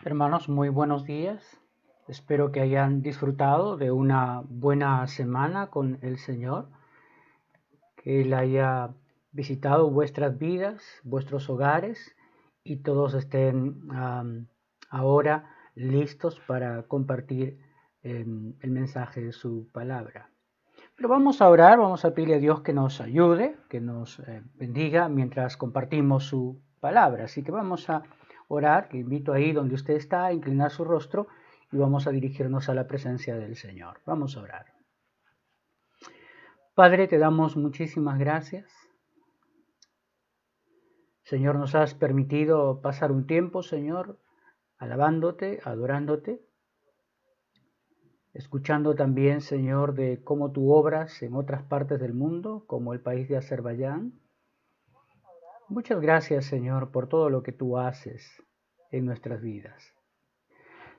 Hermanos, muy buenos días. Espero que hayan disfrutado de una buena semana con el Señor, que Él haya visitado vuestras vidas, vuestros hogares y todos estén ahora listos para compartir el mensaje de su palabra. Pero vamos a orar, vamos a pedirle a Dios que nos ayude, que nos bendiga mientras compartimos su palabra. Así que vamos a orar, que invito ahí donde usted está a inclinar su rostro y vamos a dirigirnos a la presencia del Señor. Vamos a orar. Padre, te damos muchísimas gracias. Señor, nos has permitido pasar un tiempo, Señor, alabándote, adorándote, escuchando también, Señor, de cómo tú obras en otras partes del mundo, como el país de Azerbaiyán. Muchas gracias, Señor, por todo lo que tú haces en nuestras vidas.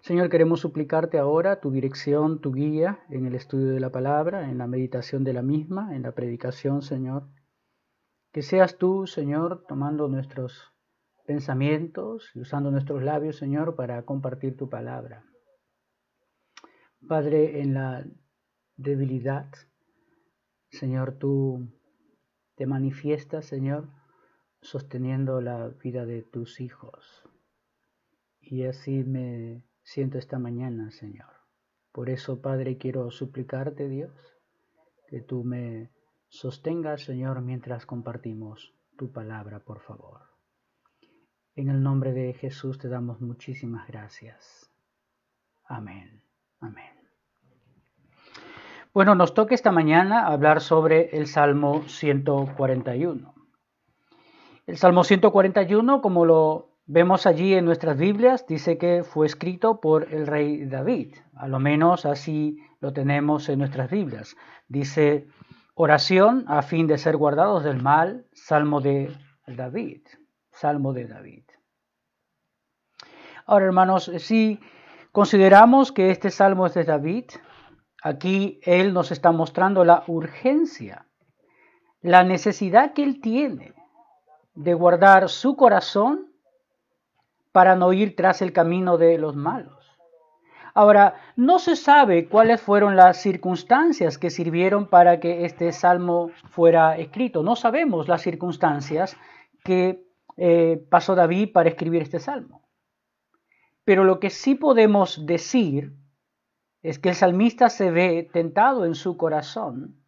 Señor, queremos suplicarte ahora tu dirección, tu guía en el estudio de la palabra, en la meditación de la misma, en la predicación, Señor. Que seas tú, Señor, tomando nuestros pensamientos y usando nuestros labios, Señor, para compartir tu palabra. Padre, en la debilidad, Señor, tú te manifiestas, Señor, sosteniendo la vida de tus hijos. Y así me siento esta mañana, Señor. Por eso, Padre, quiero suplicarte, Dios, que tú me sostengas, Señor, mientras compartimos tu palabra, por favor. En el nombre de Jesús te damos muchísimas gracias. Amén. Amén. Bueno, nos toca esta mañana hablar sobre el Salmo 141. El Salmo 141, como lo vemos allí en nuestras Biblias, dice que fue escrito por el rey David. A lo menos así lo tenemos en nuestras Biblias. Dice, oración a fin de ser guardados del mal, Salmo de David. Salmo de David. Ahora, hermanos, si consideramos que este salmo es de David, aquí él nos está mostrando la urgencia, la necesidad que él tiene de guardar su corazón para no ir tras el camino de los malos. Ahora, no se sabe cuáles fueron las circunstancias que sirvieron para que este salmo fuera escrito. No sabemos las circunstancias que pasó David para escribir este salmo. Pero lo que sí podemos decir es que el salmista se ve tentado en su corazón,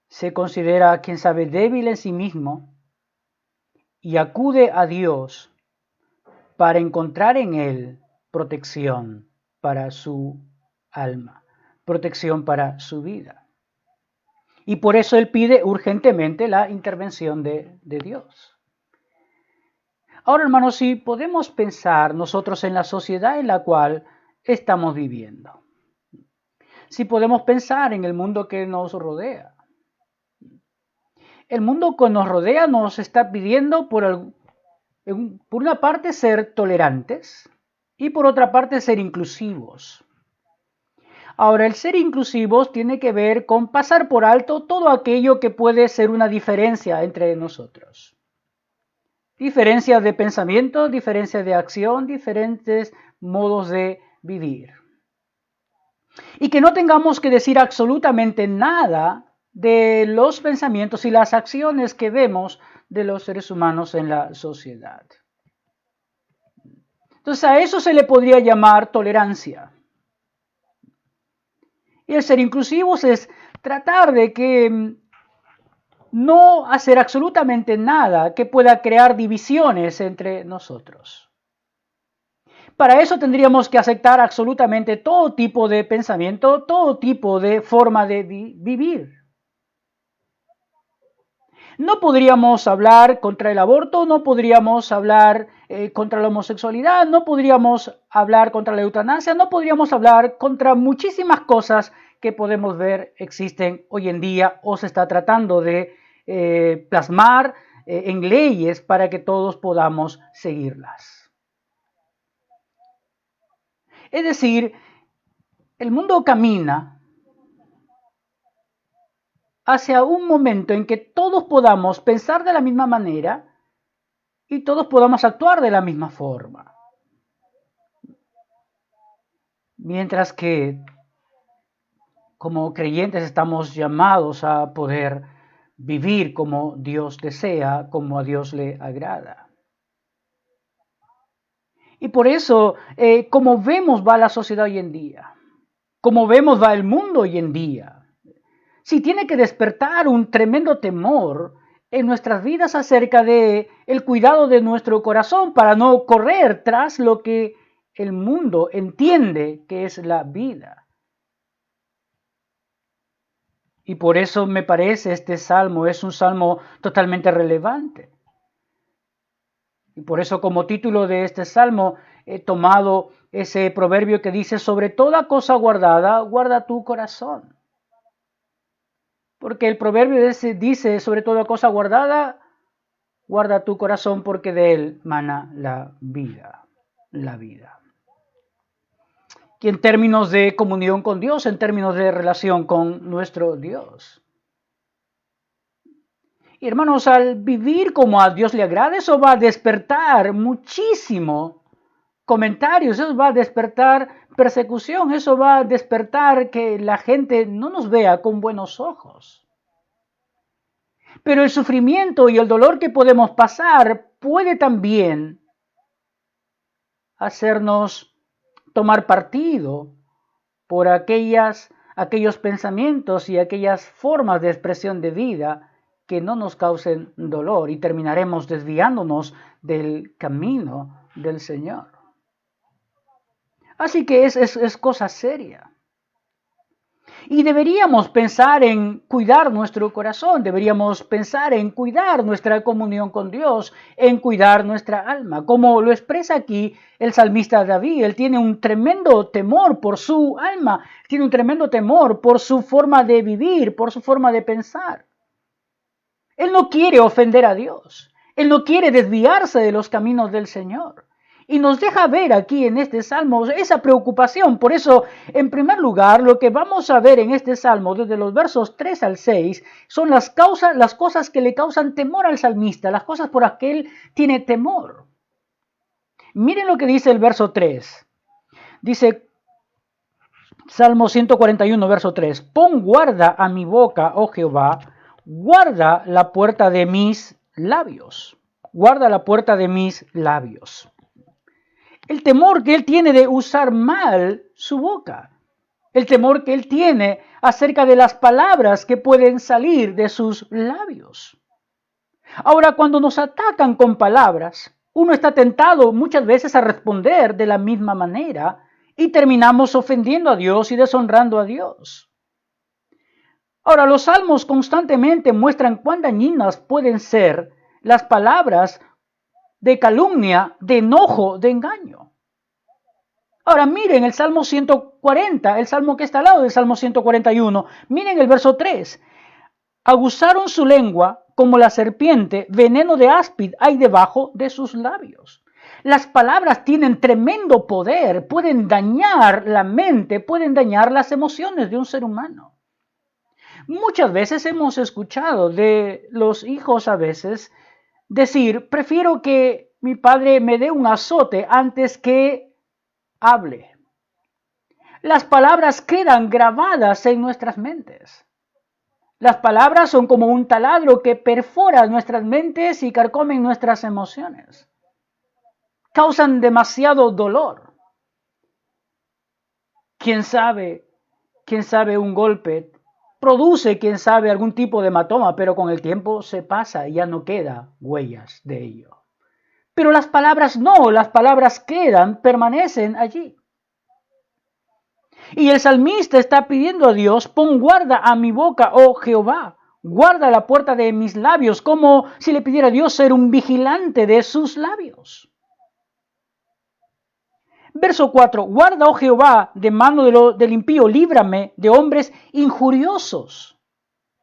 se considera, quién sabe, débil en sí mismo y acude a Dios para encontrar en él protección para su alma, protección para su vida. Y por eso él pide urgentemente la intervención de Dios. Ahora, hermanos, si podemos pensar nosotros en la sociedad en la cual estamos viviendo, si podemos pensar en el mundo que nos rodea, el mundo que nos rodea nos está pidiendo por una parte ser tolerantes y por otra parte ser inclusivos. Ahora, el ser inclusivos tiene que ver con pasar por alto todo aquello que puede ser una diferencia entre nosotros. Diferencias de pensamiento, diferencias de acción, diferentes modos de vivir. Y que no tengamos que decir absolutamente nada de los pensamientos y las acciones que vemos de los seres humanos en la sociedad. Entonces a eso se le podría llamar tolerancia. Y el ser inclusivos es tratar de que no hacer absolutamente nada que pueda crear divisiones entre nosotros. Para eso tendríamos que aceptar absolutamente todo tipo de pensamiento, todo tipo de forma de vivir. No podríamos hablar contra el aborto, no podríamos hablar contra la homosexualidad, no podríamos hablar contra la eutanasia, no podríamos hablar contra muchísimas cosas que podemos ver existen hoy en día o se está tratando de plasmar en leyes para que todos podamos seguirlas. Es decir, el mundo camina hacia un momento en que todos podamos pensar de la misma manera y todos podamos actuar de la misma forma. Mientras que como creyentes estamos llamados a poder vivir como Dios desea, como a Dios le agrada. Y por eso, como vemos va la sociedad hoy en día, como vemos va el mundo hoy en día, sí tiene que despertar un tremendo temor en nuestras vidas acerca de el cuidado de nuestro corazón para no correr tras lo que el mundo entiende que es la vida. Y por eso me parece este salmo es un salmo totalmente relevante. Y por eso como título de este salmo he tomado ese proverbio que dice, sobre toda cosa guardada, guarda tu corazón. Porque el proverbio dice, sobre toda cosa guardada, guarda tu corazón porque de él mana la vida. La vida. Y en términos de comunión con Dios, en términos de relación con nuestro Dios. Y hermanos, al vivir como a Dios le agrada, eso va a despertar muchísimo comentarios, eso va a despertar persecución, eso va a despertar que la gente no nos vea con buenos ojos. Pero el sufrimiento y el dolor que podemos pasar puede también hacernos tomar partido por aquellos pensamientos y aquellas formas de expresión de vida que no nos causen dolor y terminaremos desviándonos del camino del Señor. Así que es cosa seria. Y deberíamos pensar en cuidar nuestro corazón, deberíamos pensar en cuidar nuestra comunión con Dios, en cuidar nuestra alma. Como lo expresa aquí el salmista David, él tiene un tremendo temor por su alma, tiene un tremendo temor por su forma de vivir, por su forma de pensar. Él no quiere ofender a Dios, él no quiere desviarse de los caminos del Señor. Y nos deja ver aquí en este salmo esa preocupación. Por eso, en primer lugar, lo que vamos a ver en este salmo, desde los versos 3 al 6, son las cosas que le causan temor al salmista, las cosas por las que él tiene temor. Miren lo que dice el verso 3. Dice, Salmo 141, verso 3. Pon guarda a mi boca, oh Jehová, guarda la puerta de mis labios. Guarda la puerta de mis labios. El temor que él tiene de usar mal su boca. El temor que él tiene acerca de las palabras que pueden salir de sus labios. Ahora, cuando nos atacan con palabras, uno está tentado muchas veces a responder de la misma manera y terminamos ofendiendo a Dios y deshonrando a Dios. Ahora, los salmos constantemente muestran cuán dañinas pueden ser las palabras de calumnia, de enojo, de engaño. Ahora miren el Salmo 140, el Salmo que está al lado del Salmo 141. Miren el verso 3. Aguzaron su lengua como la serpiente, veneno de áspid hay debajo de sus labios. Las palabras tienen tremendo poder, pueden dañar la mente, pueden dañar las emociones de un ser humano. Muchas veces hemos escuchado de los hijos a veces decir, prefiero que mi padre me dé un azote antes que hable. Las palabras quedan grabadas en nuestras mentes. Las palabras son como un taladro que perfora nuestras mentes y carcomen nuestras emociones. Causan demasiado dolor. Quién sabe un golpe produce, quién sabe, algún tipo de hematoma, pero con el tiempo se pasa y ya no queda huellas de ello. Pero las palabras no, las palabras quedan, permanecen allí. Y el salmista está pidiendo a Dios, pon guarda a mi boca, oh Jehová, guarda la puerta de mis labios, como si le pidiera a Dios ser un vigilante de sus labios. Verso 4, guarda, oh Jehová, de mano del impío, líbrame de hombres injuriosos.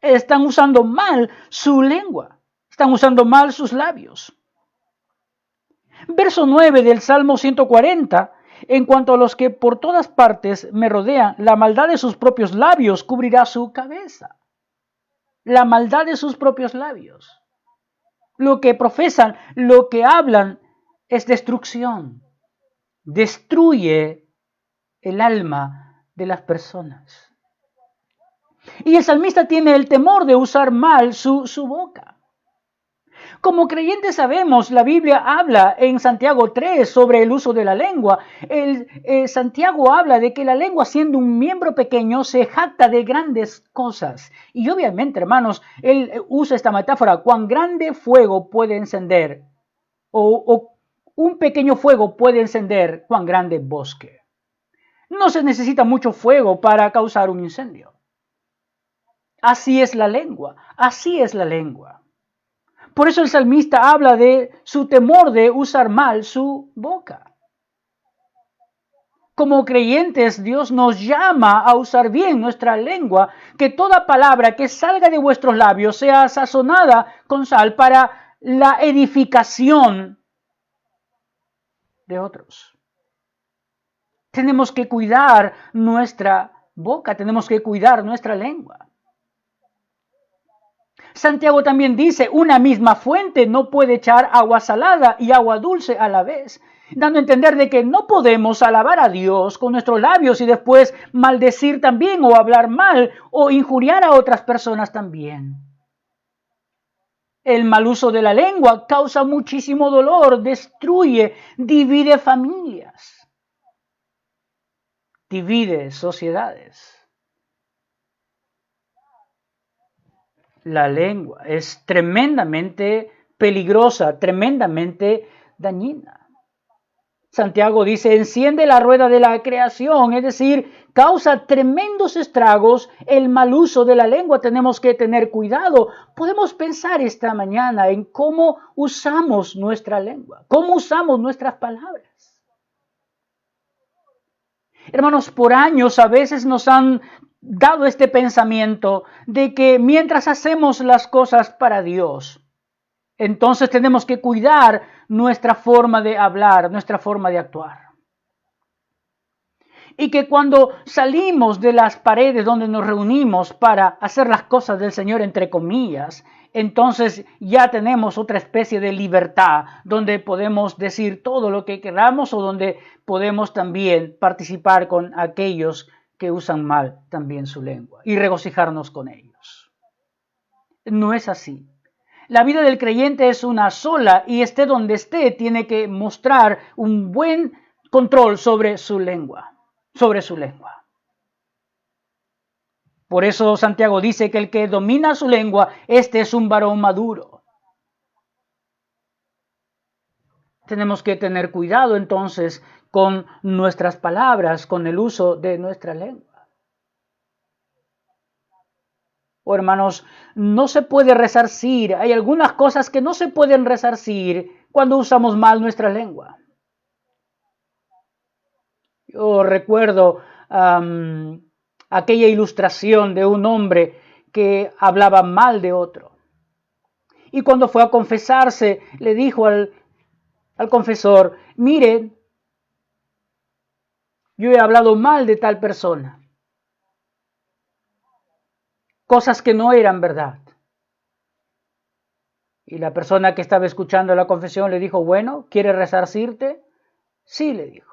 Están usando mal su lengua, están usando mal sus labios. Verso 9 del Salmo 140, en cuanto a los que por todas partes me rodean, la maldad de sus propios labios cubrirá su cabeza. La maldad de sus propios labios. Lo que profesan, lo que hablan es destrucción. Destruye el alma de las personas. Y el salmista tiene el temor de usar mal su boca. Como creyentes sabemos, la Biblia habla en Santiago 3 sobre el uso de la lengua. Santiago habla de que la lengua, siendo un miembro pequeño, se jacta de grandes cosas. Y obviamente, hermanos, él usa esta metáfora: cuán grande fuego puede encender, o un pequeño fuego puede encender cuán grande bosque. No se necesita mucho fuego para causar un incendio. Así es la lengua, así es la lengua. Por eso el salmista habla de su temor de usar mal su boca. Como creyentes, Dios nos llama a usar bien nuestra lengua, que toda palabra que salga de vuestros labios sea sazonada con sal para la edificación de otros. Tenemos que cuidar nuestra boca, tenemos que cuidar nuestra lengua. Santiago también dice: una misma fuente no puede echar agua salada y agua dulce a la vez, dando a entender de que no podemos alabar a Dios con nuestros labios y después maldecir también, o hablar mal, o injuriar a otras personas también. El mal uso de la lengua causa muchísimo dolor, destruye, divide familias, divide sociedades. La lengua es tremendamente peligrosa, tremendamente dañina. Santiago dice: enciende la rueda de la creación, es decir, causa tremendos estragos el mal uso de la lengua. Tenemos que tener cuidado. Podemos pensar esta mañana en cómo usamos nuestra lengua, cómo usamos nuestras palabras. Hermanos, por años a veces nos han dado este pensamiento de que mientras hacemos las cosas para Dios, entonces tenemos que cuidar nuestra forma de hablar, nuestra forma de actuar. Y que cuando salimos de las paredes donde nos reunimos para hacer las cosas del Señor, entre comillas, entonces ya tenemos otra especie de libertad donde podemos decir todo lo que queramos, o donde podemos también participar con aquellos que usan mal también su lengua y regocijarnos con ellos. No es así. La vida del creyente es una sola, y esté donde esté, tiene que mostrar un buen control sobre su lengua. Por eso Santiago dice que el que domina su lengua, este es un varón maduro. Tenemos que tener cuidado entonces con nuestras palabras, con el uso de nuestra lengua. Hermanos, no se puede resarcir. Hay algunas cosas que no se pueden resarcir cuando usamos mal nuestra lengua. Yo recuerdo aquella ilustración de un hombre que hablaba mal de otro. Y cuando fue a confesarse, le dijo al confesor: mire, yo he hablado mal de tal persona. Cosas que no eran verdad. Y la persona que estaba escuchando la confesión le dijo: bueno, ¿quieres resarcirte? Sí, le dijo.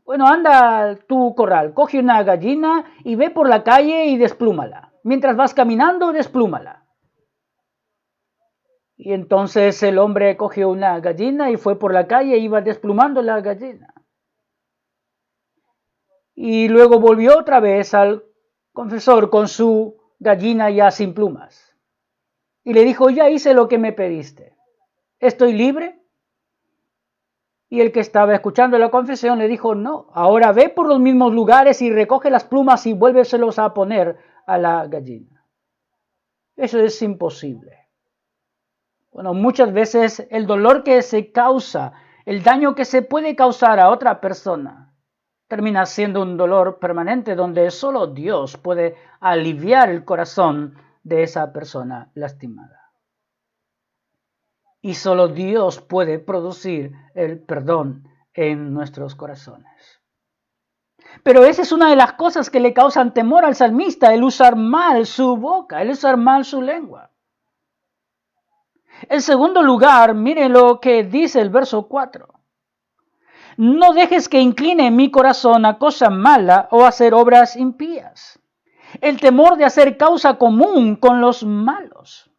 Bueno, anda a tu corral, coge una gallina y ve por la calle y desplúmala. Mientras vas caminando, desplúmala. Y entonces el hombre cogió una gallina y fue por la calle e iba desplumando la gallina. Y luego volvió otra vez al confesor con su gallina ya sin plumas. Y le dijo: ya hice lo que me pediste. ¿Estoy libre? Y el que estaba escuchando la confesión le dijo: no, ahora ve por los mismos lugares y recoge las plumas y vuélveselos a poner a la gallina. Eso es imposible. Bueno, muchas veces el dolor que se causa, el daño que se puede causar a otra persona, termina siendo un dolor permanente donde solo Dios puede aliviar el corazón de esa persona lastimada. Y solo Dios puede producir el perdón en nuestros corazones. Pero esa es una de las cosas que le causan temor al salmista: el usar mal su boca, el usar mal su lengua. En segundo lugar, miren lo que dice el verso 4. No dejes que incline mi corazón a cosa mala o a hacer obras impías. El temor de hacer causa común con los malos.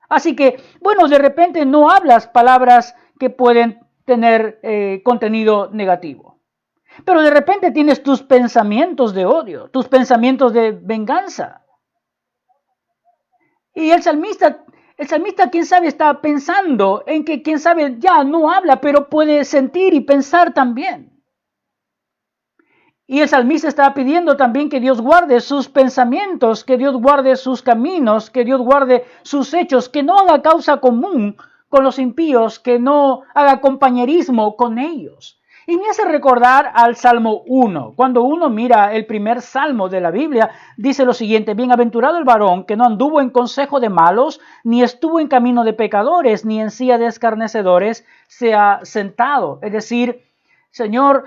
Así que, bueno, de repente no hablas palabras que pueden tener contenido negativo. Pero de repente tienes tus pensamientos de odio, tus pensamientos de venganza. Y el salmista, quién sabe, está pensando en que, quién sabe, ya no habla, pero puede sentir y pensar también. Y el salmista está pidiendo también que Dios guarde sus pensamientos, que Dios guarde sus caminos, que Dios guarde sus hechos, que no haga causa común con los impíos, que no haga compañerismo con ellos. Y me hace recordar al Salmo 1. Cuando uno mira el primer salmo de la Biblia, dice lo siguiente: bienaventurado el varón que no anduvo en consejo de malos, ni estuvo en camino de pecadores, ni en silla de escarnecedores se ha sentado. Es decir, Señor,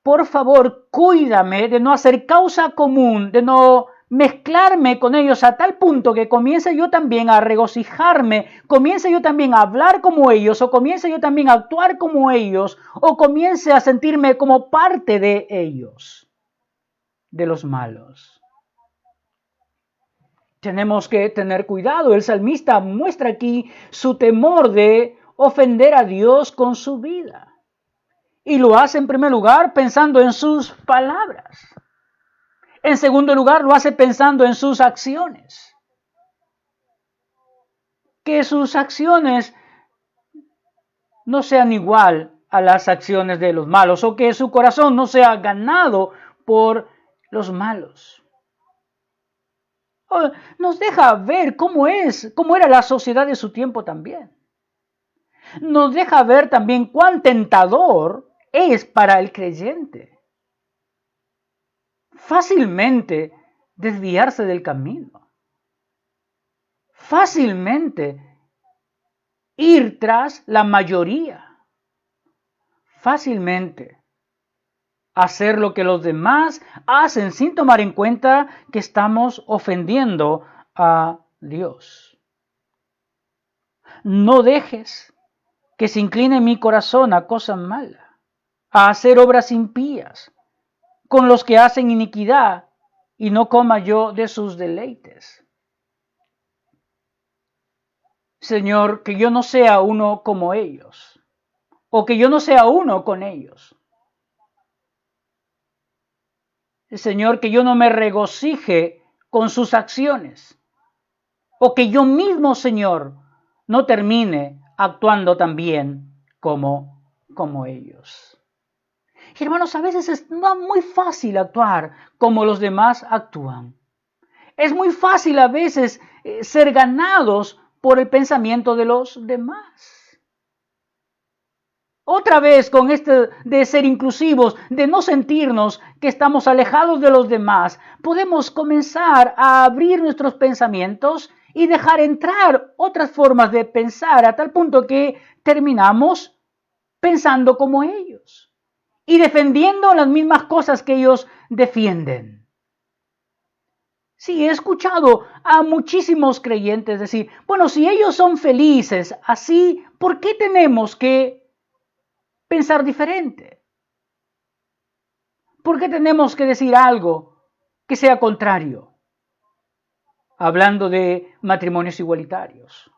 por favor, cuídame de no hacer causa común, de no mezclarme con ellos a tal punto que comience yo también a regocijarme, comience yo también a hablar como ellos, o comience yo también a actuar como ellos, o comience a sentirme como parte de ellos, de los malos. Tenemos que tener cuidado. El salmista muestra aquí su temor de ofender a Dios con su vida. Y lo hace en primer lugar pensando en sus palabras. En segundo lugar, lo hace pensando en sus acciones. Que sus acciones no sean igual a las acciones de los malos, o que su corazón no sea ganado por los malos. Nos deja ver cómo era la sociedad de su tiempo también. Nos deja ver también cuán tentador es para el creyente fácilmente desviarse del camino, fácilmente ir tras la mayoría, fácilmente hacer lo que los demás hacen sin tomar en cuenta que estamos ofendiendo a Dios. No dejes que se incline mi corazón a cosas malas, a hacer obras impías con los que hacen iniquidad, y no coma yo de sus deleites. Señor, que yo no sea uno como ellos, o que yo no sea uno con ellos. Señor, que yo no me regocije con sus acciones, o que yo mismo, Señor, no termine actuando también como ellos. Y hermanos, a veces es muy fácil actuar como los demás actúan. Es muy fácil a veces ser ganados por el pensamiento de los demás. Otra vez con este de ser inclusivos, de no sentirnos que estamos alejados de los demás, podemos comenzar a abrir nuestros pensamientos y dejar entrar otras formas de pensar a tal punto que terminamos pensando como ellos y defendiendo las mismas cosas que ellos defienden. Sí, he escuchado a muchísimos creyentes decir, bueno, si ellos son felices así, ¿por qué tenemos que pensar diferente? ¿Por qué tenemos que decir algo que sea contrario? Hablando de matrimonios igualitarios,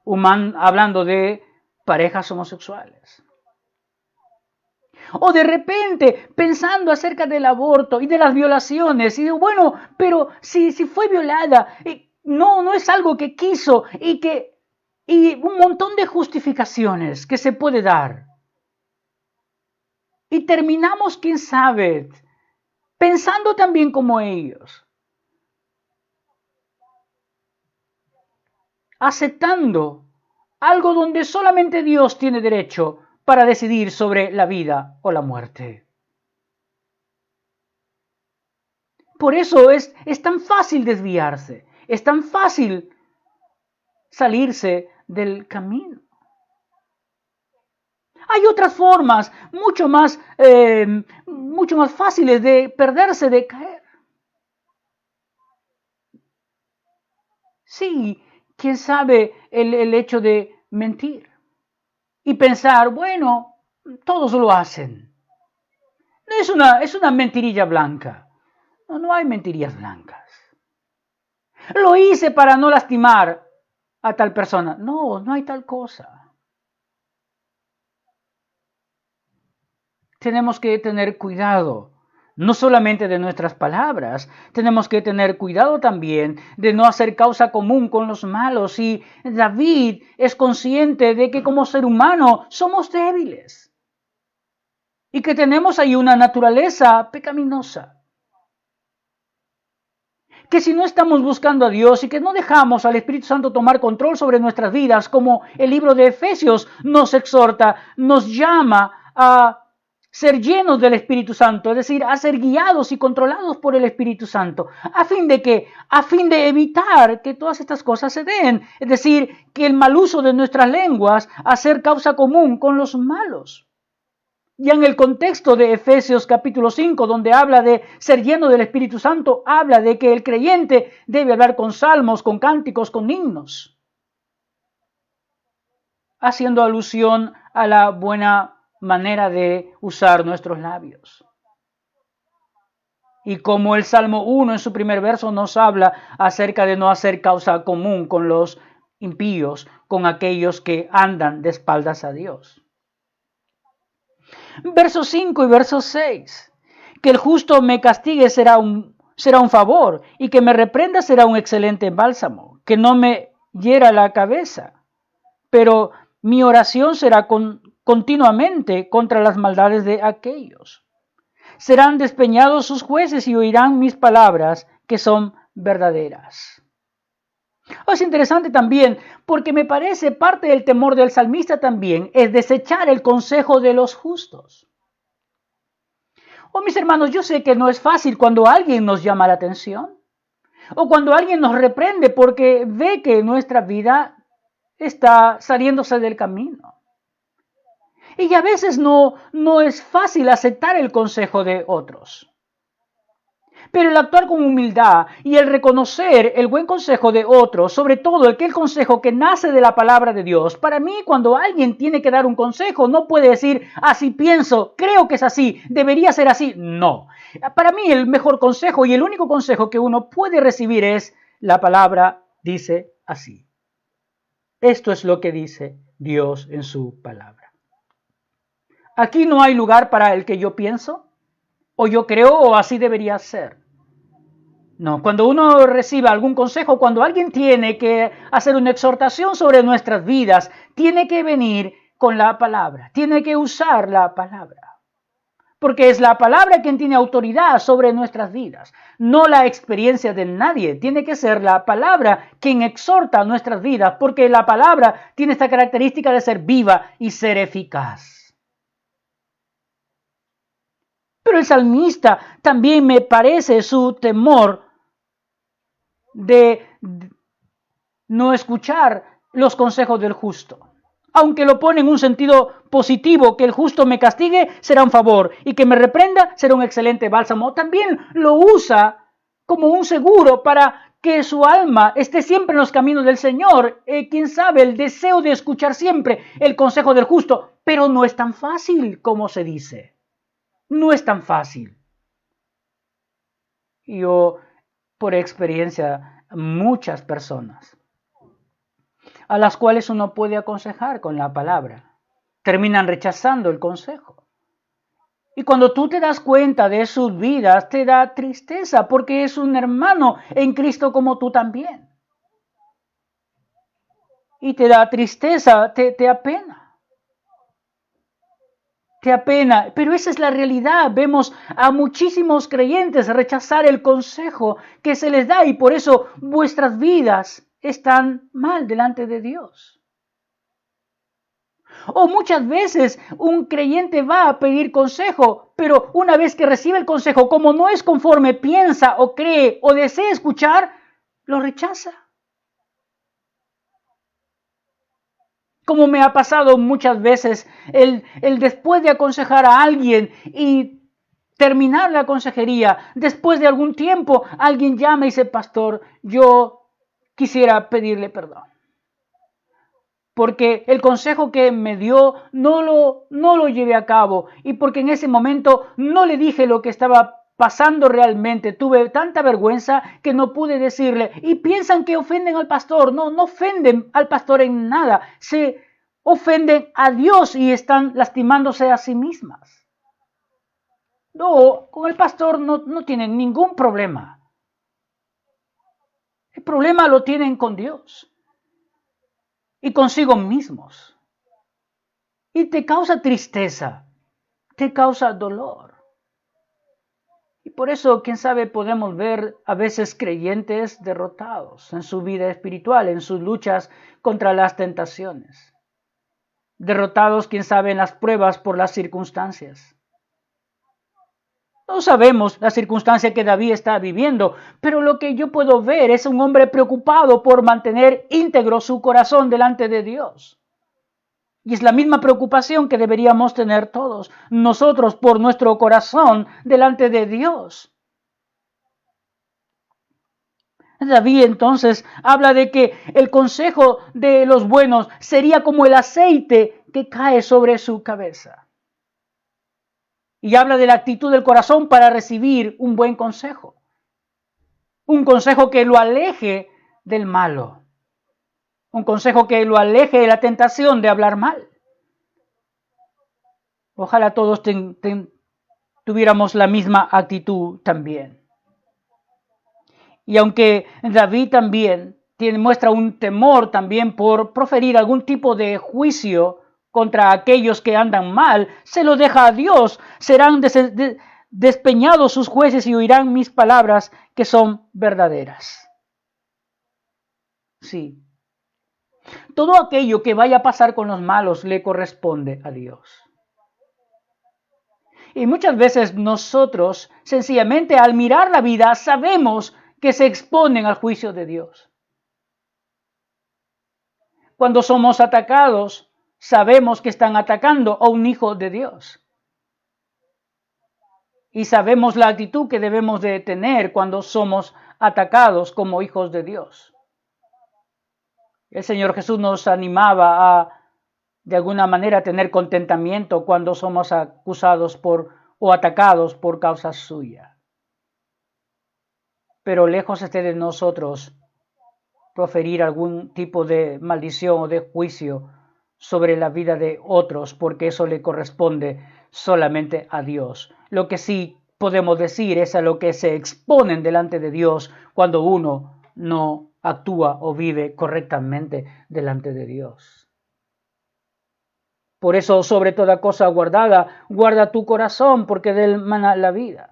hablando de parejas homosexuales. O de repente pensando acerca del aborto y de las violaciones, y de bueno, pero si fue violada, no es algo que quiso, y un montón de justificaciones que se puede dar. Y terminamos, quién sabe, pensando también como ellos, aceptando algo donde solamente Dios tiene derecho para decidir sobre la vida o la muerte. Por eso es tan fácil desviarse, es tan fácil salirse del camino. Hay otras formas mucho más fáciles de perderse, de caer. Sí, quién sabe el hecho de mentir y pensar, bueno, Todos lo hacen. Es una mentirilla blanca. No, no hay mentirillas blancas. Lo hice para no lastimar a tal persona. No, no hay tal cosa. Tenemos que tener cuidado, no solamente de nuestras palabras, tenemos que tener cuidado también de no hacer causa común con los malos. Y David es consciente de que como ser humano somos débiles y que tenemos ahí una naturaleza pecaminosa. Que si no estamos buscando a Dios y que no dejamos al Espíritu Santo tomar control sobre nuestras vidas, como el libro de Efesios nos exhorta, nos llama a ser llenos del Espíritu Santo, es decir, a ser guiados y controlados por el Espíritu Santo, a fin de evitar que todas estas cosas se den, es decir, que el mal uso de nuestras lenguas hacer causa común con los malos. Ya en el contexto de Efesios capítulo 5, donde habla de ser lleno del Espíritu Santo, habla de que el creyente debe hablar con salmos, con cánticos, con himnos, haciendo alusión a la buena manera de usar nuestros labios. Y como el Salmo 1 en su primer verso nos habla acerca de no hacer causa común con los impíos, con aquellos que andan de espaldas a Dios. Verso 5 y verso 6. Que el justo me castigue será un favor, y que me reprenda será un excelente bálsamo. Que no me hiera la cabeza, pero mi oración será continuamente contra las maldades de aquellos. Serán despeñados sus jueces y oirán mis palabras, que son verdaderas. Es interesante también, porque me parece parte del temor del salmista también es desechar el consejo de los justos. Mis hermanos, yo sé que no es fácil cuando alguien nos llama la atención o cuando alguien nos reprende porque ve que nuestra vida está saliéndose del camino. Y a veces no es fácil aceptar el consejo de otros. Pero el actuar con humildad y el reconocer el buen consejo de otros, sobre todo aquel consejo que nace de la palabra de Dios, para mí cuando alguien tiene que dar un consejo no puede decir, así pienso, creo que es así, debería ser así. No. Para mí el mejor consejo y el único consejo que uno puede recibir es, la palabra dice así. Esto es lo que dice Dios en su palabra. Aquí no hay lugar para el que yo pienso, o yo creo, o así debería ser. No, cuando uno reciba algún consejo, cuando alguien tiene que hacer una exhortación sobre nuestras vidas, tiene que venir con la palabra, tiene que usar la palabra. Porque es la palabra quien tiene autoridad sobre nuestras vidas, no la experiencia de nadie. Tiene que ser la palabra quien exhorta nuestras vidas, porque la palabra tiene esta característica de ser viva y ser eficaz. Pero el salmista también me parece su temor de no escuchar los consejos del justo. Aunque lo pone en un sentido positivo, que el justo me castigue será un favor y que me reprenda será un excelente bálsamo. También lo usa como un seguro para que su alma esté siempre en los caminos del Señor. Quién sabe, el deseo de escuchar siempre el consejo del justo, pero no es tan fácil como se dice. No es tan fácil. Yo, por experiencia, muchas personas a las cuales uno puede aconsejar con la palabra, terminan rechazando el consejo. Y cuando tú te das cuenta de sus vidas, te da tristeza porque es un hermano en Cristo como tú también. Y te da tristeza, te apena. Te apena, pero esa es la realidad. Vemos a muchísimos creyentes rechazar el consejo que se les da y por eso vuestras vidas están mal delante de Dios. O muchas veces un creyente va a pedir consejo, pero una vez que recibe el consejo, como no es conforme piensa o cree o desea escuchar, lo rechaza. Como me ha pasado muchas veces, el después de aconsejar a alguien y terminar la consejería, después de algún tiempo, alguien llama y dice, pastor, yo quisiera pedirle perdón. porque el consejo que me dio no lo llevé a cabo y porque en ese momento no le dije lo que estaba pasando realmente. Tuve tanta vergüenza que no pude decirle. Y piensan que ofenden al pastor. No ofenden al pastor en nada. Se ofenden a Dios y están lastimándose a sí mismas. No, con el pastor no tienen ningún problema. El problema lo tienen con Dios y consigo mismos. Y te causa tristeza, te causa dolor. Y por eso, quién sabe, podemos ver a veces creyentes derrotados en su vida espiritual, en sus luchas contra las tentaciones. Derrotados, quién sabe, en las pruebas por las circunstancias. No sabemos la circunstancia que David está viviendo, pero lo que yo puedo ver es un hombre preocupado por mantener íntegro su corazón delante de Dios. Y es la misma preocupación que deberíamos tener todos nosotros por nuestro corazón delante de Dios. David entonces habla de que el consejo de los buenos sería como el aceite que cae sobre su cabeza. Y habla de la actitud del corazón para recibir un buen consejo. Un consejo que lo aleje del malo. Un consejo que lo aleje de la tentación de hablar mal. Ojalá todos tuviéramos la misma actitud también. Y aunque David también muestra un temor también por proferir algún tipo de juicio contra aquellos que andan mal, se lo deja a Dios. Serán despeñados sus jueces y oirán mis palabras que son verdaderas. Sí. Todo aquello que vaya a pasar con los malos le corresponde a Dios. Y muchas veces nosotros, sencillamente al mirar la vida, sabemos que se exponen al juicio de Dios. Cuando somos atacados, sabemos que están atacando a un hijo de Dios. Y sabemos la actitud que debemos de tener cuando somos atacados como hijos de Dios. El Señor Jesús nos animaba a, de alguna manera, tener contentamiento cuando somos acusados o atacados por causa suya. Pero lejos esté de nosotros proferir algún tipo de maldición o de juicio sobre la vida de otros, porque eso le corresponde solamente a Dios. Lo que sí podemos decir es a lo que se exponen delante de Dios cuando uno no actúa o vive correctamente delante de Dios. Por eso, sobre toda cosa guardada, guarda tu corazón, porque de él mana la vida.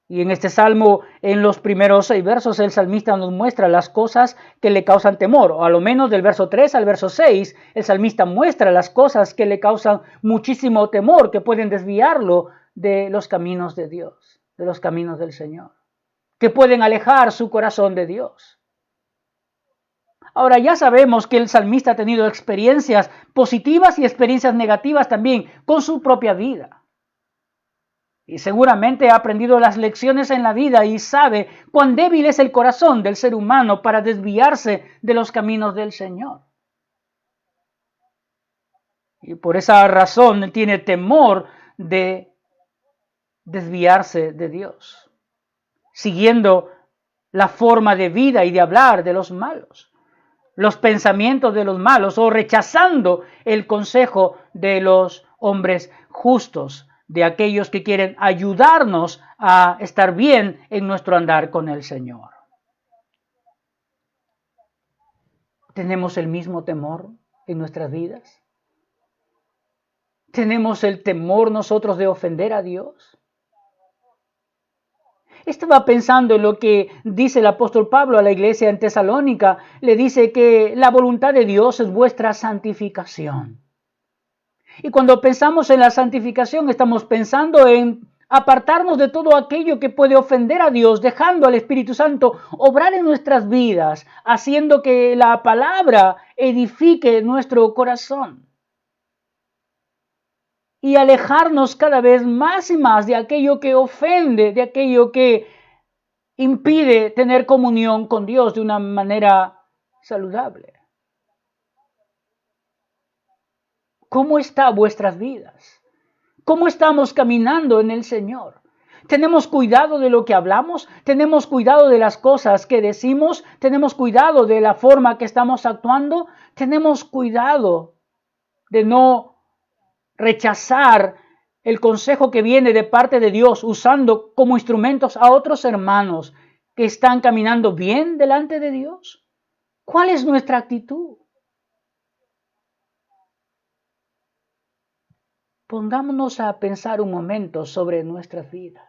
Y en este salmo, en los primeros 6 versos, el salmista nos muestra las cosas que le causan temor, o a lo menos del verso 3 al verso 6, el salmista muestra las cosas que le causan muchísimo temor, que pueden desviarlo de los caminos de Dios, de los caminos del Señor, que pueden alejar su corazón de Dios. Ahora ya sabemos que el salmista ha tenido experiencias positivas y experiencias negativas también con su propia vida. Y seguramente ha aprendido las lecciones en la vida y sabe cuán débil es el corazón del ser humano para desviarse de los caminos del Señor. Y por esa razón él tiene temor de desviarse de Dios, siguiendo la forma de vida y de hablar de los malos, los pensamientos de los malos, o rechazando el consejo de los hombres justos, de aquellos que quieren ayudarnos a estar bien en nuestro andar con el Señor. ¿Tenemos el mismo temor en nuestras vidas? ¿Tenemos el temor nosotros de ofender a Dios? Estaba pensando en lo que dice el apóstol Pablo a la iglesia en Tesalónica. Le dice que la voluntad de Dios es vuestra santificación. Y cuando pensamos en la santificación, estamos pensando en apartarnos de todo aquello que puede ofender a Dios, dejando al Espíritu Santo obrar en nuestras vidas, haciendo que la palabra edifique nuestro corazón. Y alejarnos cada vez más y más de aquello que ofende, de aquello que impide tener comunión con Dios de una manera saludable. ¿Cómo están vuestras vidas? ¿Cómo estamos caminando en el Señor? ¿Tenemos cuidado de lo que hablamos? ¿Tenemos cuidado de las cosas que decimos? ¿Tenemos cuidado de la forma que estamos actuando? ¿Tenemos cuidado de no rechazar el consejo que viene de parte de Dios usando como instrumentos a otros hermanos que están caminando bien delante de Dios? ¿Cuál es nuestra actitud? Pongámonos a pensar un momento sobre nuestras vidas,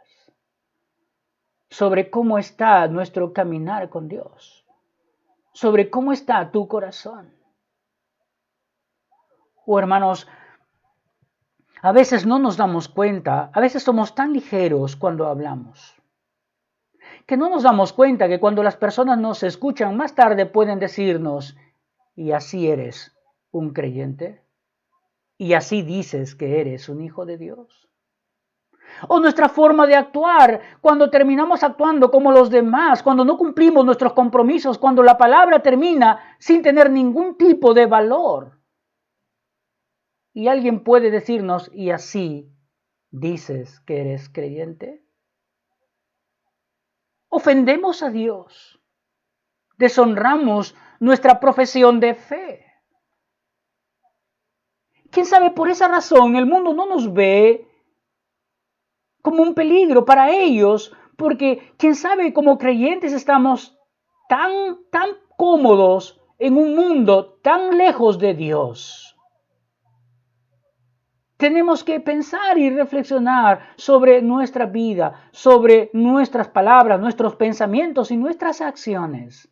sobre cómo está nuestro caminar con Dios, sobre cómo está tu corazón. Hermanos, a veces no nos damos cuenta, a veces somos tan ligeros cuando hablamos, que no nos damos cuenta que cuando las personas nos escuchan más tarde pueden decirnos, ¿y así eres un creyente? ¿Y así dices que eres un hijo de Dios? O nuestra forma de actuar, cuando terminamos actuando como los demás, cuando no cumplimos nuestros compromisos, cuando la palabra termina sin tener ningún tipo de valor. Y alguien puede decirnos, ¿y así dices que eres creyente? Ofendemos a Dios, deshonramos nuestra profesión de fe. ¿Quién sabe? Por esa razón el mundo no nos ve como un peligro para ellos, porque quién sabe, como creyentes estamos tan cómodos en un mundo tan lejos de Dios. Tenemos que pensar y reflexionar sobre nuestra vida, sobre nuestras palabras, nuestros pensamientos y nuestras acciones.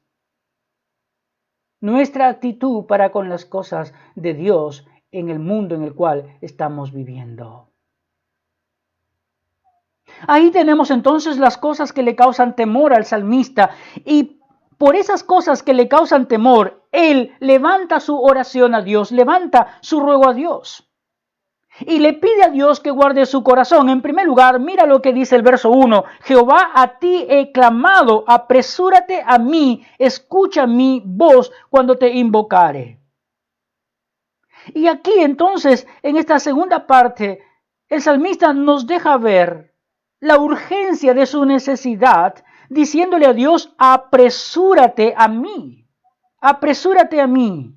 Nuestra actitud para con las cosas de Dios en el mundo en el cual estamos viviendo. Ahí tenemos entonces las cosas que le causan temor al salmista, y por esas cosas que le causan temor, él levanta su oración a Dios, levanta su ruego a Dios y le pide a Dios que guarde su corazón. En primer lugar, mira lo que dice el verso 1: Jehová, a ti he clamado, apresúrate a mí, escucha mi voz cuando te invocare. Y aquí entonces, en esta segunda parte, el salmista nos deja ver la urgencia de su necesidad, diciéndole a Dios, apresúrate a mí, apresúrate a mí.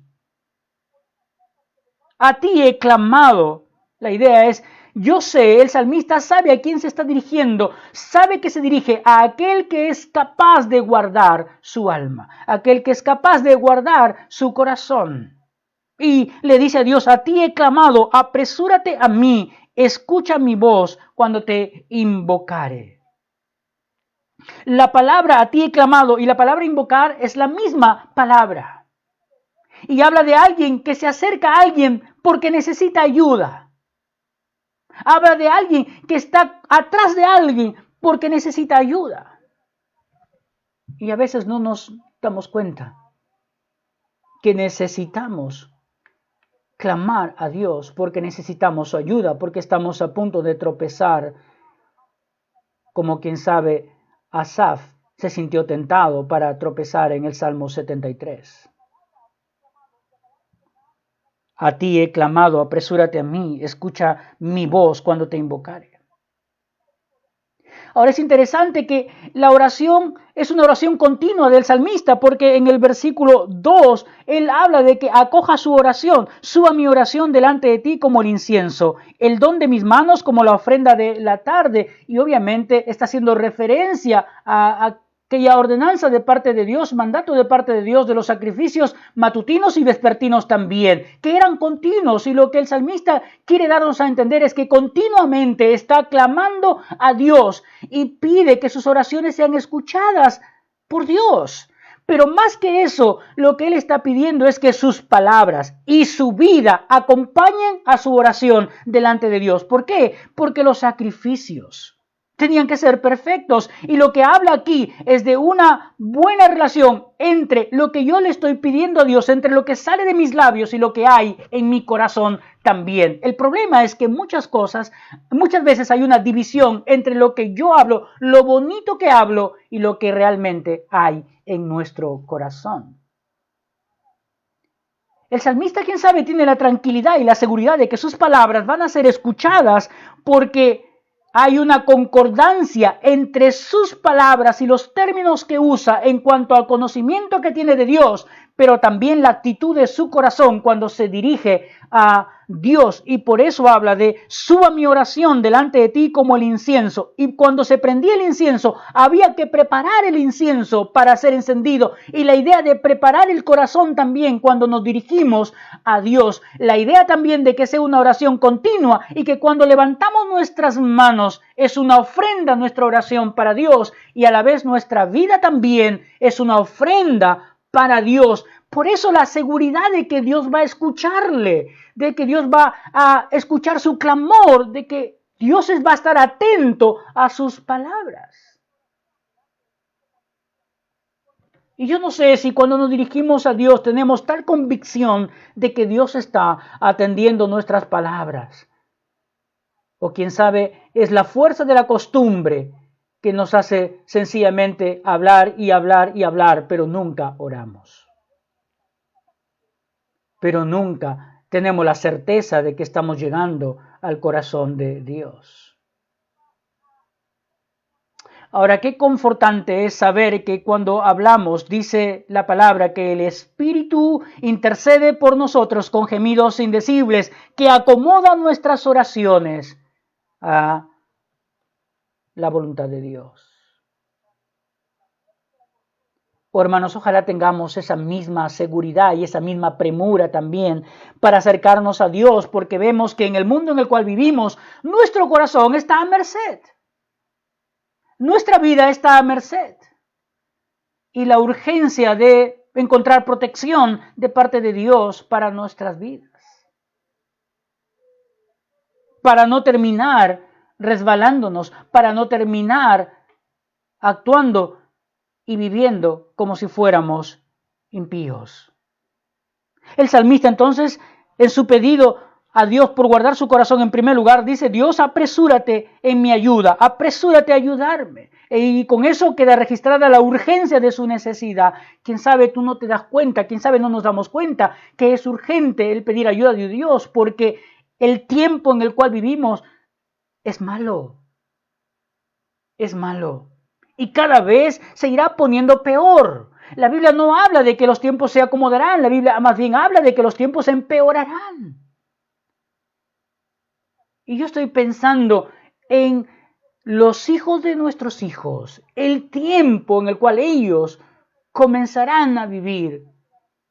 A ti he clamado. La idea es, yo sé, el salmista sabe a quién se está dirigiendo, sabe que se dirige a aquel que es capaz de guardar su alma, aquel que es capaz de guardar su corazón. Y le dice a Dios, a ti he clamado, apresúrate a mí, escucha mi voz cuando te invocare. La palabra a ti he clamado y la palabra invocar es la misma palabra. Y habla de alguien que se acerca a alguien porque necesita ayuda. Habla de alguien que está atrás de alguien porque necesita ayuda. Y a veces no nos damos cuenta que necesitamos clamar a Dios porque necesitamos su ayuda, porque estamos a punto de tropezar. Como quien sabe, Asaf se sintió tentado para tropezar en el Salmo 73. A ti he clamado, apresúrate a mí, escucha mi voz cuando te invocare. Ahora es interesante que la oración es una oración continua del salmista, porque en el versículo 2 él habla de que acoja su oración, suba mi oración delante de ti como el incienso, el don de mis manos como la ofrenda de la tarde, y obviamente está haciendo referencia a aquella ordenanza de parte de Dios, mandato de parte de Dios de los sacrificios matutinos y vespertinos también, que eran continuos, y lo que el salmista quiere darnos a entender es que continuamente está clamando a Dios y pide que sus oraciones sean escuchadas por Dios. Pero más que eso, lo que él está pidiendo es que sus palabras y su vida acompañen a su oración delante de Dios. ¿Por qué? Porque los sacrificios tenían que ser perfectos, y lo que habla aquí es de una buena relación entre lo que yo le estoy pidiendo a Dios, entre lo que sale de mis labios y lo que hay en mi corazón también. El problema es que muchas veces hay una división entre lo que yo hablo, lo bonito que hablo, y lo que realmente hay en nuestro corazón. El salmista, quién sabe, tiene la tranquilidad y la seguridad de que sus palabras van a ser escuchadas porque hay una concordancia entre sus palabras y los términos que usa en cuanto al conocimiento que tiene de Dios, pero también la actitud de su corazón cuando se dirige a Dios. Y por eso habla de: suba mi oración delante de ti como el incienso. Y cuando se prendía el incienso, había que preparar el incienso para ser encendido. Y la idea de preparar el corazón también cuando nos dirigimos a Dios. La idea también de que sea una oración continua y que cuando levantamos nuestras manos es una ofrenda nuestra oración para Dios, y a la vez nuestra vida también es una ofrenda para Dios. Por eso la seguridad de que Dios va a escucharle, de que Dios va a escuchar su clamor, de que Dios va a estar atento a sus palabras. Y yo no sé si cuando nos dirigimos a Dios tenemos tal convicción de que Dios está atendiendo nuestras palabras. O quién sabe, es la fuerza de la costumbre que nos hace sencillamente hablar y hablar y hablar, pero nunca oramos. Pero nunca tenemos la certeza de que estamos llegando al corazón de Dios. Ahora, qué confortante es saber que cuando hablamos, dice la palabra, que el Espíritu intercede por nosotros con gemidos indecibles, que acomoda nuestras oraciones a la voluntad de Dios. Oh, hermanos, ojalá tengamos esa misma seguridad y esa misma premura también para acercarnos a Dios, porque vemos que en el mundo en el cual vivimos, nuestro corazón está a merced. Nuestra vida está a merced. Y la urgencia de encontrar protección de parte de Dios para nuestras vidas. Para no terminar resbalándonos, para no terminar actuando y viviendo como si fuéramos impíos. El salmista entonces, en su pedido a Dios por guardar su corazón en primer lugar, dice: Dios, apresúrate en mi ayuda, apresúrate a ayudarme. Y con eso queda registrada la urgencia de su necesidad. Quién sabe, tú no te das cuenta, quién sabe, no nos damos cuenta que es urgente el pedir ayuda de Dios, porque el tiempo en el cual vivimos es malo. Es malo. Y cada vez se irá poniendo peor. La Biblia no habla de que los tiempos se acomodarán, la Biblia más bien habla de que los tiempos se empeorarán. Y yo estoy pensando en los hijos de nuestros hijos, el tiempo en el cual ellos comenzarán a vivir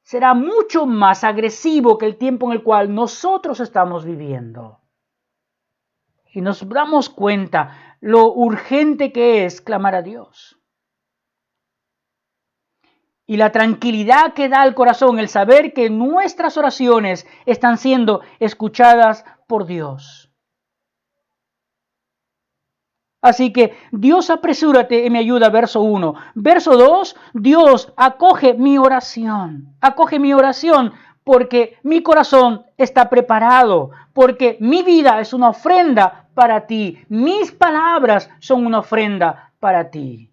será mucho más agresivo que el tiempo en el cual nosotros estamos viviendo. Y nos damos cuenta lo urgente que es clamar a Dios. Y la tranquilidad que da al corazón el saber que nuestras oraciones están siendo escuchadas por Dios. Así que Dios, apresúrate y me ayuda, verso 1. Verso 2, Dios, acoge mi oración. Acoge mi oración porque mi corazón está preparado, porque mi vida es una ofrenda para ti. Mis palabras son una ofrenda para ti.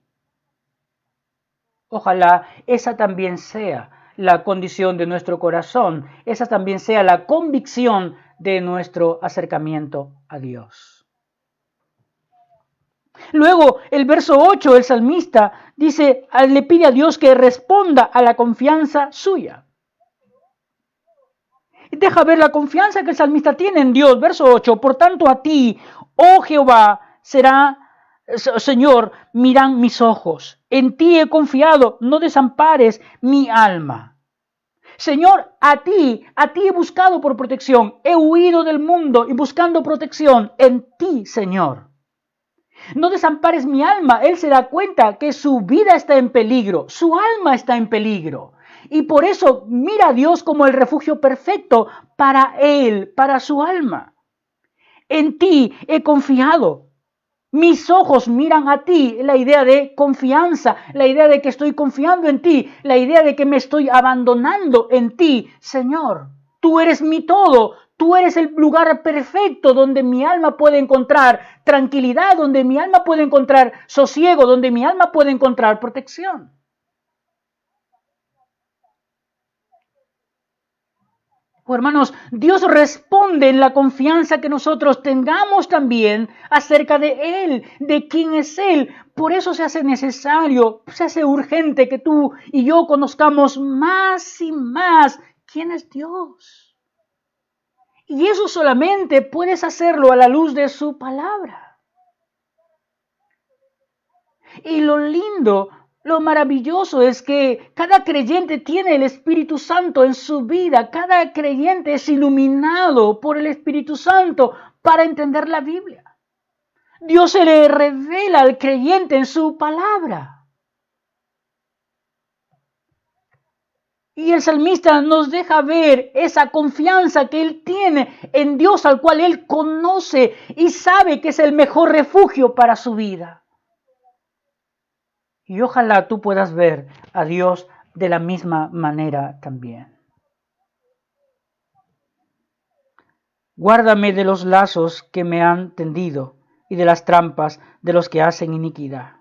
Ojalá esa también sea la condición de nuestro corazón, esa también sea la convicción de nuestro acercamiento a Dios. Luego, el verso 8, el salmista dice, le pide a Dios que responda a la confianza suya. Deja ver la confianza que el salmista tiene en Dios. Verso 8, por tanto a ti, oh Jehová, Señor, miran mis ojos. En ti he confiado, no desampares mi alma. Señor, a ti he buscado por protección. He huido del mundo y buscando protección en ti, Señor. No desampares mi alma. Él se da cuenta que su vida está en peligro, su alma está en peligro. Y por eso mira a Dios como el refugio perfecto para él, para su alma. En ti he confiado. Mis ojos miran a ti, la idea de confianza, la idea de que estoy confiando en ti, la idea de que me estoy abandonando en ti. Señor, tú eres mi todo, tú eres el lugar perfecto donde mi alma puede encontrar tranquilidad, donde mi alma puede encontrar sosiego, donde mi alma puede encontrar protección. Oh, hermanos, Dios responde en la confianza que nosotros tengamos también acerca de Él, de quién es Él. Por eso se hace necesario, se hace urgente que tú y yo conozcamos más y más quién es Dios. Y eso solamente puedes hacerlo a la luz de su palabra. Y lo lindo, lo maravilloso es que cada creyente tiene el Espíritu Santo en su vida. Cada creyente es iluminado por el Espíritu Santo para entender la Biblia. Dios se le revela al creyente en su palabra. Y el salmista nos deja ver esa confianza que él tiene en Dios, al cual él conoce y sabe que es el mejor refugio para su vida. Y ojalá tú puedas ver a Dios de la misma manera también. Guárdame de los lazos que me han tendido y de las trampas de los que hacen iniquidad.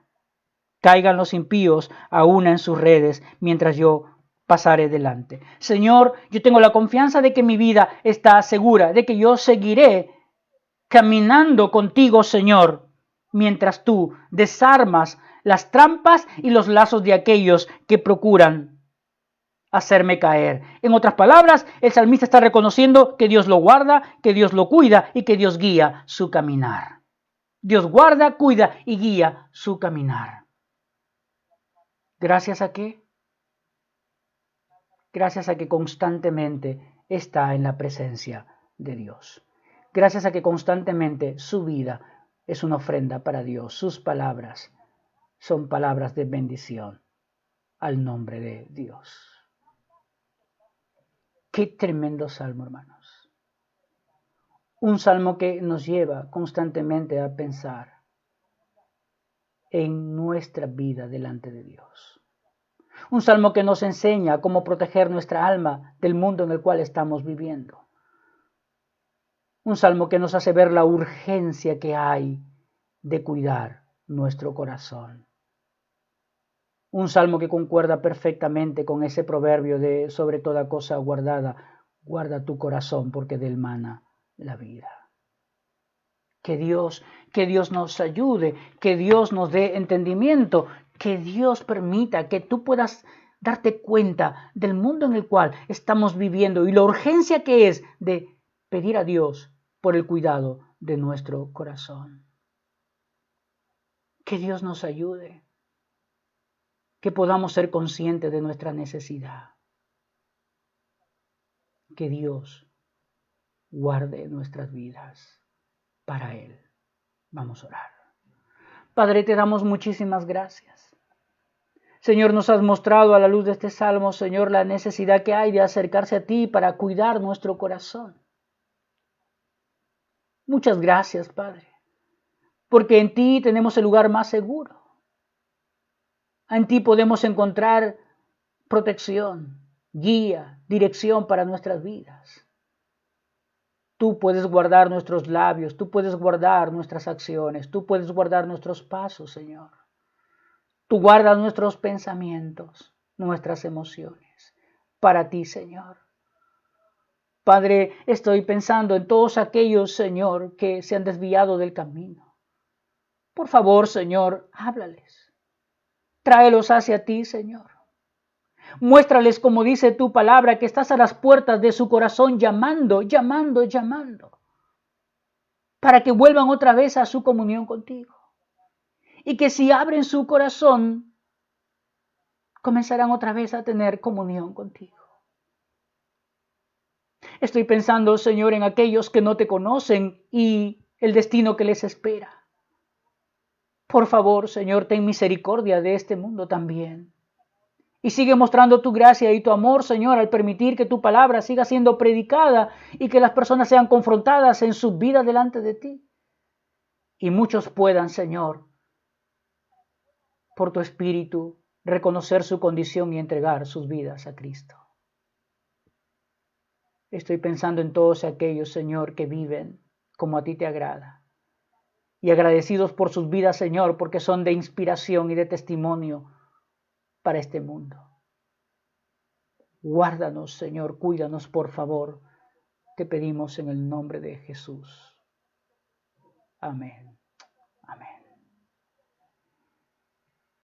Caigan los impíos aún en sus redes mientras yo pasaré delante. Señor, yo tengo la confianza de que mi vida está segura, de que yo seguiré caminando contigo, Señor, mientras tú desarmas las trampas y los lazos de aquellos que procuran hacerme caer. En otras palabras, el salmista está reconociendo que Dios lo guarda, que Dios lo cuida y que Dios guía su caminar. Dios guarda, cuida y guía su caminar. ¿Gracias a qué? Gracias a que constantemente está en la presencia de Dios. Gracias a que constantemente su vida es una ofrenda para Dios. Sus palabras son palabras de bendición al nombre de Dios. Qué tremendo salmo, hermanos. Un salmo que nos lleva constantemente a pensar en nuestra vida delante de Dios. Un salmo que nos enseña cómo proteger nuestra alma del mundo en el cual estamos viviendo. Un salmo que nos hace ver la urgencia que hay de cuidar nuestro corazón. Un salmo que concuerda perfectamente con ese proverbio de sobre toda cosa guardada, guarda tu corazón porque de él mana la vida. Que Dios nos ayude, que Dios nos dé entendimiento, que Dios permita que tú puedas darte cuenta del mundo en el cual estamos viviendo y la urgencia que es de pedir a Dios por el cuidado de nuestro corazón. Que Dios nos ayude, que podamos ser conscientes de nuestra necesidad. Que Dios guarde nuestras vidas para Él. Vamos a orar. Padre, te damos muchísimas gracias. Señor, nos has mostrado a la luz de este salmo, Señor, la necesidad que hay de acercarse a ti para cuidar nuestro corazón. Muchas gracias, Padre, porque en ti tenemos el lugar más seguro. En ti podemos encontrar protección, guía, dirección para nuestras vidas. Tú puedes guardar nuestros labios, tú puedes guardar nuestras acciones, tú puedes guardar nuestros pasos, Señor. Tú guardas nuestros pensamientos, nuestras emociones, para ti, Señor. Padre, estoy pensando en todos aquellos, Señor, que se han desviado del camino. Por favor, Señor, háblales. Tráelos hacia ti, Señor. Muéstrales, como dice tu palabra, que estás a las puertas de su corazón llamando, para que vuelvan otra vez a su comunión contigo. Y que si abren su corazón, comenzarán otra vez a tener comunión contigo. Estoy pensando, Señor, en aquellos que no te conocen y el destino que les espera. Por favor, Señor, ten misericordia de este mundo también. Y sigue mostrando tu gracia y tu amor, Señor, al permitir que tu palabra siga siendo predicada y que las personas sean confrontadas en su vida delante de ti. Y muchos puedan, Señor, por tu Espíritu, reconocer su condición y entregar sus vidas a Cristo. Estoy pensando en todos aquellos, Señor, que viven como a ti te agrada. Y agradecidos por sus vidas, Señor, porque son de inspiración y de testimonio para este mundo. Guárdanos, Señor, cuídanos, por favor, Te pedimos en el nombre de Jesús. Amén.